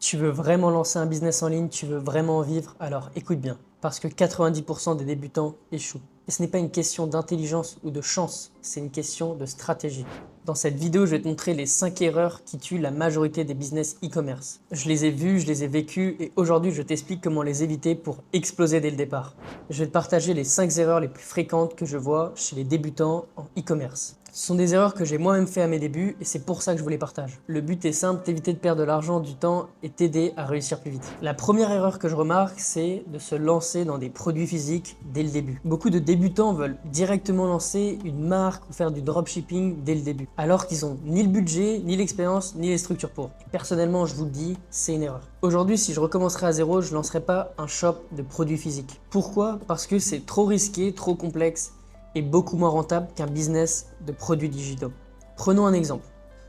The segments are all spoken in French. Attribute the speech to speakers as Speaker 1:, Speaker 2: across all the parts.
Speaker 1: Tu veux vraiment lancer un business en ligne, tu veux vraiment en vivre, alors écoute bien, parce que 90% des débutants échouent. Et ce n'est pas une question d'intelligence ou de chance, c'est une question de stratégie. Dans cette vidéo, je vais te montrer les 5 erreurs qui tuent la majorité des business e-commerce. Je les ai vues, je les ai vécues et aujourd'hui, je t'explique comment les éviter pour exploser dès le départ. Je vais te partager les 5 erreurs les plus fréquentes que je vois chez les débutants en e-commerce. Ce sont des erreurs que j'ai moi-même fait à mes débuts et c'est pour ça que je vous les partage. Le but est simple, t'éviter de perdre de l'argent, du temps et t'aider à réussir plus vite. La première erreur que je remarque, c'est de se lancer dans des produits physiques dès le début. Beaucoup de débutants veulent directement lancer une marque ou faire du dropshipping dès le début, alors qu'ils ont ni le budget, ni l'expérience, ni les structures pour. Personnellement, je vous le dis, c'est une erreur. Aujourd'hui, si je recommencerais à zéro, je ne lancerais pas un shop de produits physiques. Pourquoi? Parce que c'est trop risqué, trop complexe et beaucoup moins rentable qu'un business de produits digitaux. Prenons un exemple.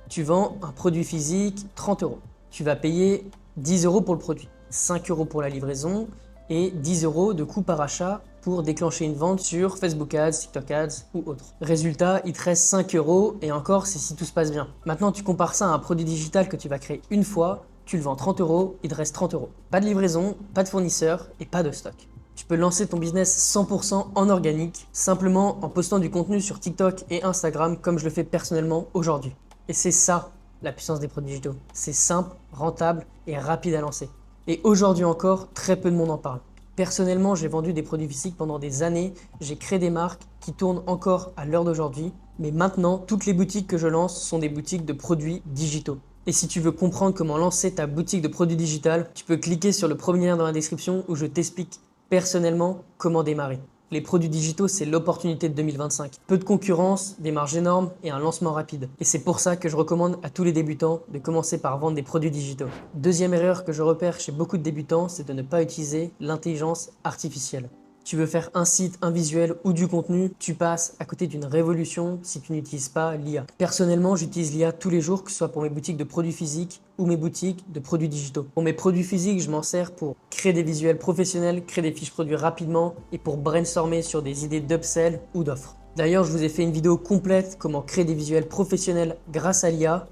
Speaker 1: Tu vends un produit physique 30 euros. Tu vas payer 10 euros pour le produit, 5 euros pour la livraison et 10 euros de coût par achat pour déclencher une vente sur Facebook Ads, TikTok Ads ou autre. Résultat, il te reste 5 euros et encore c'est si tout se passe bien. Maintenant, tu compares ça à un produit digital que tu vas créer une fois, tu le vends 30 euros, il te reste 30 euros. Pas de livraison, pas de fournisseur et pas de stock. Tu peux lancer ton business 100% en organique, simplement en postant du contenu sur TikTok et Instagram comme je le fais personnellement aujourd'hui. Et c'est ça la puissance des produits digitaux. C'est simple, rentable et rapide à lancer. Et aujourd'hui encore, très peu de monde en parle. Personnellement, j'ai vendu des produits physiques pendant des années, j'ai créé des marques qui tournent encore à l'heure d'aujourd'hui, mais maintenant, toutes les boutiques que je lance sont des boutiques de produits digitaux. Et si tu veux comprendre comment lancer ta boutique de produits digitaux, tu peux cliquer sur le premier lien dans la description où je t'explique personnellement comment démarrer. Les produits digitaux, c'est l'opportunité de 2025. Peu de concurrence, des marges énormes et un lancement rapide. Et c'est pour ça que je recommande à tous les débutants de commencer par vendre des produits digitaux. Deuxième erreur que je repère chez beaucoup de débutants, c'est de ne pas utiliser l'intelligence artificielle. Tu veux faire un site, un visuel ou du contenu, tu passes à côté d'une révolution si tu n'utilises pas l'IA. Personnellement, j'utilise l'IA tous les jours, que ce soit pour mes boutiques de produits physiques ou mes boutiques de produits digitaux. Pour mes produits physiques, je m'en sers pour créer des visuels professionnels, créer des fiches produits rapidement et pour brainstormer sur des idées d'upsell ou d'offres. D'ailleurs, je vous ai fait une vidéo complète comment créer des visuels professionnels grâce à l'IA.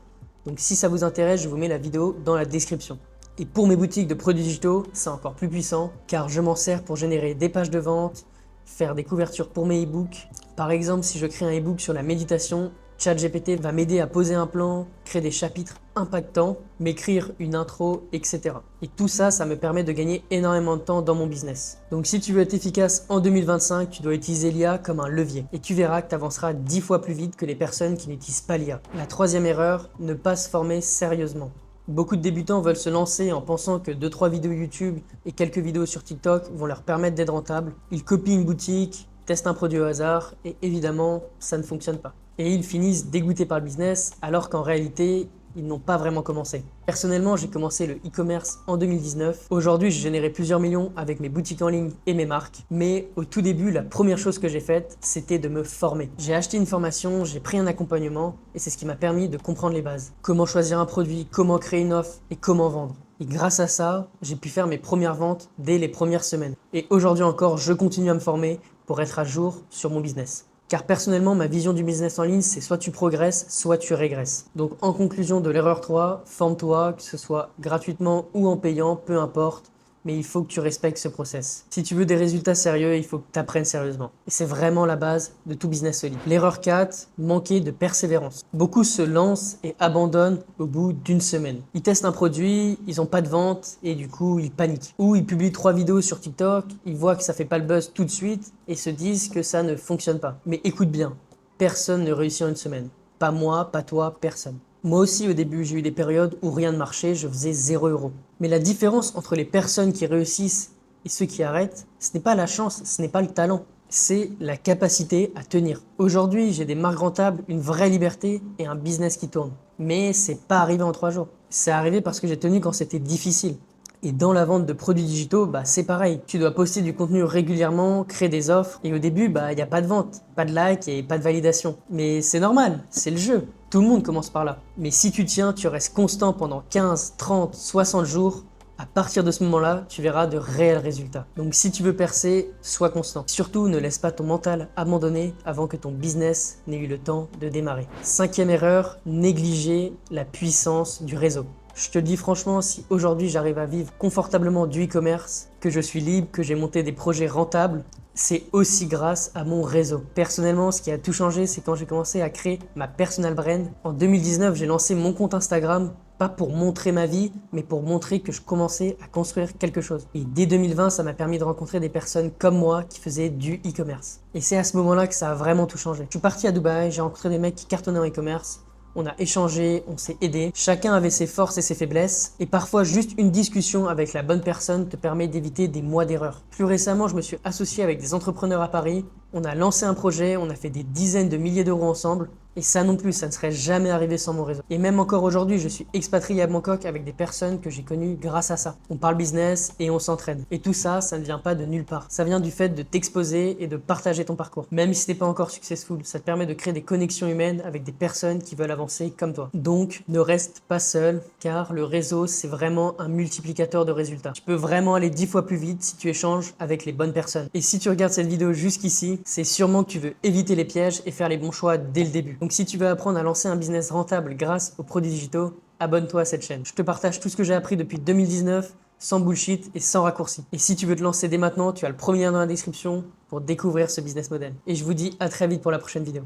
Speaker 1: Donc si ça vous intéresse, je vous mets la vidéo dans la description. Et pour mes boutiques de produits digitaux, c'est encore plus puissant car je m'en sers pour générer des pages de vente, faire des couvertures pour mes e-books. Par exemple, si je crée un e-book sur la méditation, ChatGPT va m'aider à poser un plan, créer des chapitres impactants, m'écrire une intro, etc. Et tout ça, ça me permet de gagner énormément de temps dans mon business. Donc si tu veux être efficace en 2025, tu dois utiliser l'IA comme un levier. Et tu verras que tu avanceras 10 fois plus vite que les personnes qui n'utilisent pas l'IA. La troisième erreur, ne pas se former sérieusement. Beaucoup de débutants veulent se lancer en pensant que 2-3 vidéos YouTube et quelques vidéos sur TikTok vont leur permettre d'être rentables. Ils copient une boutique, testent un produit au hasard et évidemment, ça ne fonctionne pas. Et ils finissent dégoûtés par le business alors qu'en réalité, ils n'ont pas vraiment commencé. Personnellement, j'ai commencé le e-commerce en 2019. Aujourd'hui, j'ai généré plusieurs millions avec mes boutiques en ligne et mes marques. Mais au tout début, la première chose que j'ai faite, c'était de me former. J'ai acheté une formation, j'ai pris un accompagnement et c'est ce qui m'a permis de comprendre les bases. Comment choisir un produit, comment créer une offre et comment vendre. Et grâce à ça, j'ai pu faire mes premières ventes dès les premières semaines. Et aujourd'hui encore, je continue à me former pour être à jour sur mon business. Car personnellement, ma vision du business en ligne, c'est soit tu progresses, soit tu régresses. Donc en conclusion de l'erreur 3, forme-toi, que ce soit gratuitement ou en payant, peu importe, mais il faut que tu respectes ce process. Si tu veux des résultats sérieux, il faut que tu apprennes sérieusement. Et c'est vraiment la base de tout business solide. L'erreur 4, manquer de persévérance. Beaucoup se lancent et abandonnent au bout d'une semaine. Ils testent un produit, ils n'ont pas de vente et du coup ils paniquent. Ou ils publient 3 vidéos sur TikTok, ils voient que ça fait pas le buzz tout de suite et se disent que ça ne fonctionne pas. Mais écoute bien, personne ne réussit en une semaine. Pas moi, pas toi, personne. Moi aussi, au début, j'ai eu des périodes où rien ne marchait, je faisais 0 euros. Mais la différence entre les personnes qui réussissent et ceux qui arrêtent, ce n'est pas la chance, ce n'est pas le talent, c'est la capacité à tenir. Aujourd'hui, j'ai des marques rentables, une vraie liberté et un business qui tourne. Mais c'est pas arrivé en 3 jours. C'est arrivé parce que j'ai tenu quand c'était difficile. Et dans la vente de produits digitaux, c'est pareil. Tu dois poster du contenu régulièrement, créer des offres. Et au début, il n'y a pas de vente, pas de like et pas de validation. Mais c'est normal, c'est le jeu. Tout le monde commence par là. Mais si tu tiens, tu restes constant pendant 15, 30, 60 jours, à partir de ce moment-là, tu verras de réels résultats. Donc si tu veux percer, sois constant. Surtout, ne laisse pas ton mental abandonner avant que ton business n'ait eu le temps de démarrer. Cinquième erreur, négliger la puissance du réseau. Je te le dis franchement, si aujourd'hui j'arrive à vivre confortablement du e-commerce, que je suis libre, que j'ai monté des projets rentables, c'est aussi grâce à mon réseau. Personnellement, ce qui a tout changé, c'est quand j'ai commencé à créer ma personal brand. En 2019, j'ai lancé mon compte Instagram, pas pour montrer ma vie, mais pour montrer que je commençais à construire quelque chose. Et dès 2020, ça m'a permis de rencontrer des personnes comme moi qui faisaient du e-commerce. Et c'est à ce moment-là que ça a vraiment tout changé. Je suis parti à Dubaï, j'ai rencontré des mecs qui cartonnaient en e-commerce. On a échangé, on s'est aidé, chacun avait ses forces et ses faiblesses, et parfois juste une discussion avec la bonne personne te permet d'éviter des mois d'erreurs. Plus récemment, je me suis associé avec des entrepreneurs à Paris, on a lancé un projet, on a fait des dizaines de milliers d'euros ensemble, et ça non plus, ça ne serait jamais arrivé sans mon réseau. Et même encore aujourd'hui, je suis expatrié à Bangkok avec des personnes que j'ai connues grâce à ça. On parle business et on s'entraide. Et tout ça, ça ne vient pas de nulle part. Ça vient du fait de t'exposer et de partager ton parcours. Même si t'es pas encore successful, ça te permet de créer des connexions humaines avec des personnes qui veulent avancer comme toi. Donc, ne reste pas seul, car le réseau, c'est vraiment un multiplicateur de résultats. Tu peux vraiment aller 10 fois plus vite si tu échanges avec les bonnes personnes. Et si tu regardes cette vidéo jusqu'ici, c'est sûrement que tu veux éviter les pièges et faire les bons choix dès le début. Donc si tu veux apprendre à lancer un business rentable grâce aux produits digitaux, abonne-toi à cette chaîne. Je te partage tout ce que j'ai appris depuis 2019, sans bullshit et sans raccourci. Et si tu veux te lancer dès maintenant, tu as le premier lien dans la description pour découvrir ce business model. Et je vous dis à très vite pour la prochaine vidéo.